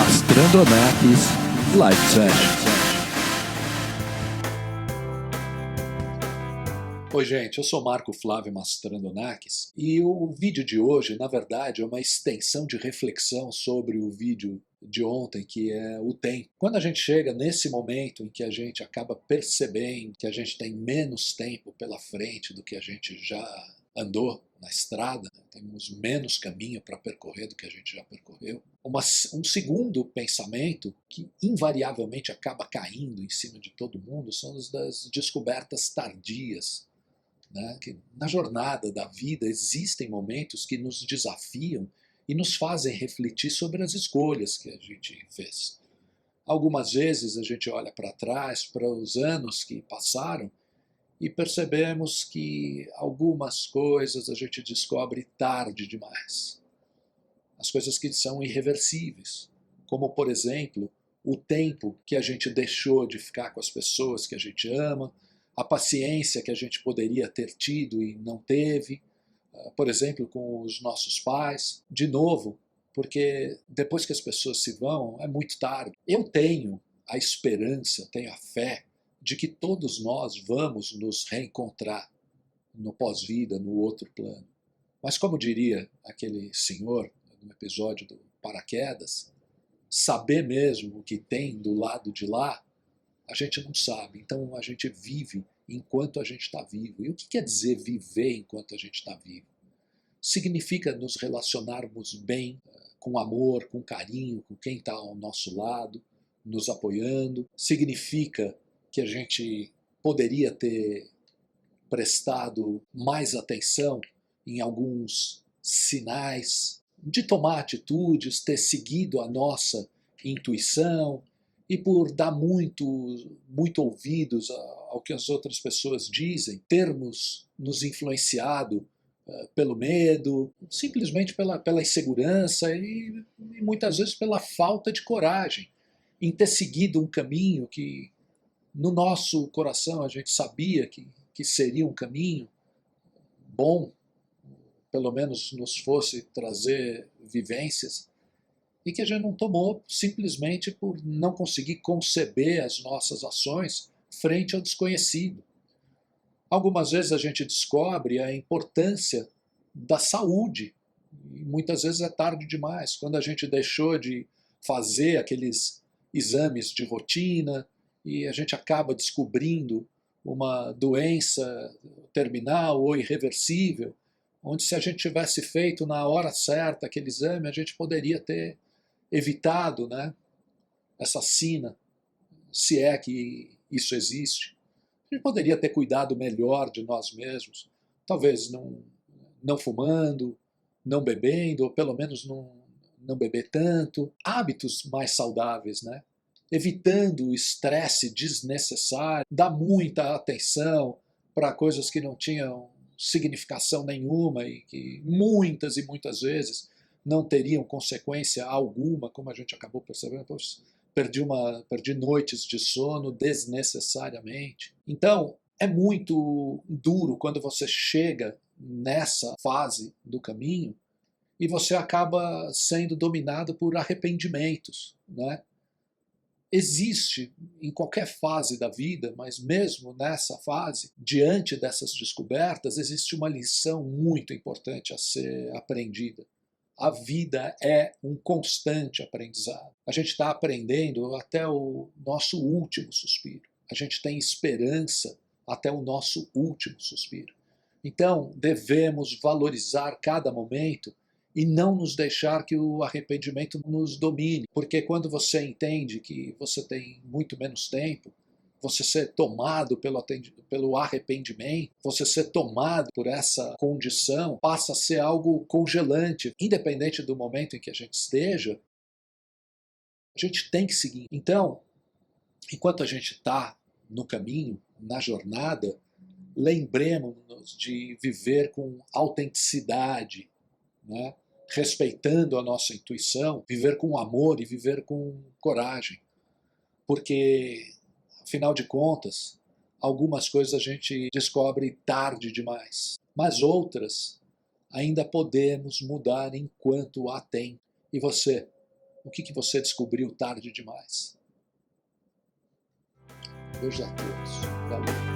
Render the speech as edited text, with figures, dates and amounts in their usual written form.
Mastrandonakis Live Session. Oi gente, eu sou Marco Flávio Mastrandonakis e o vídeo de hoje, na verdade, é uma extensão de reflexão sobre o vídeo de ontem, que é o tempo. Quando a gente chega nesse momento em que a gente acaba percebendo que a gente tem menos tempo pela frente do que a gente já andou na estrada, temos menos caminho para percorrer do que a gente já percorreu. Um segundo pensamento que invariavelmente acaba caindo em cima de todo mundo são os das descobertas tardias. Né? Que na jornada da vida existem momentos que nos desafiam e nos fazem refletir sobre as escolhas que a gente fez. Algumas vezes a gente olha para trás, para os anos que passaram, e percebemos que algumas coisas a gente descobre tarde demais. As coisas que são irreversíveis, como, por exemplo, o tempo que a gente deixou de ficar com as pessoas que a gente ama, a paciência que a gente poderia ter tido e não teve, por exemplo, com os nossos pais. De novo, porque depois que as pessoas se vão, é muito tarde. Eu tenho a esperança, tenho a fé de que todos nós vamos nos reencontrar no pós-vida, no outro plano. Mas como diria aquele senhor no episódio do Paraquedas, saber mesmo o que tem do lado de lá, a gente não sabe. Então a gente vive enquanto a gente está vivo. E o que quer dizer viver enquanto a gente está vivo? Significa nos relacionarmos bem, com amor, com carinho, com quem está ao nosso lado, nos apoiando. Significa que a gente poderia ter prestado mais atenção em alguns sinais, de tomar atitudes, ter seguido a nossa intuição e por dar muito ouvidos ao que as outras pessoas dizem, termos nos influenciado pelo medo, simplesmente pela insegurança e muitas vezes pela falta de coragem em ter seguido um caminho que no nosso coração a gente sabia que seria um caminho bom, pelo menos nos fosse trazer vivências, e que a gente não tomou simplesmente por não conseguir conceber as nossas ações frente ao desconhecido. Algumas vezes a gente descobre a importância da saúde, e muitas vezes é tarde demais, quando a gente deixou de fazer aqueles exames de rotina, e a gente acaba descobrindo uma doença terminal ou irreversível, onde se a gente tivesse feito na hora certa aquele exame, a gente poderia ter evitado, né, essa sina, se é que isso existe. A gente poderia ter cuidado melhor de nós mesmos, talvez não fumando, não bebendo, ou pelo menos não beber tanto. Hábitos mais saudáveis, né? Evitando o estresse desnecessário, dar muita atenção para coisas que não tinham significação nenhuma e que muitas e muitas vezes não teriam consequência alguma, como a gente acabou percebendo. Poxa, perdi noites de sono desnecessariamente. Então, é muito duro quando você chega nessa fase do caminho e você acaba sendo dominado por arrependimentos, né? Existe em qualquer fase da vida, mas mesmo nessa fase, diante dessas descobertas, existe uma lição muito importante a ser aprendida. A vida é um constante aprendizado. A gente está aprendendo até o nosso último suspiro. A gente tem esperança até o nosso último suspiro. Então, devemos valorizar cada momento e não nos deixar que o arrependimento nos domine. Porque quando você entende que você tem muito menos tempo, você ser tomado pelo arrependimento, você ser tomado por essa condição, passa a ser algo congelante. Independente do momento em que a gente esteja, a gente tem que seguir. Então, enquanto a gente está no caminho, na jornada, lembremos-nos de viver com autenticidade, né? Respeitando a nossa intuição, viver com amor e viver com coragem. Porque, afinal de contas, algumas coisas a gente descobre tarde demais, mas outras ainda podemos mudar enquanto há tempo. E você O que você descobriu tarde demais? Beijos a todos. Valeu.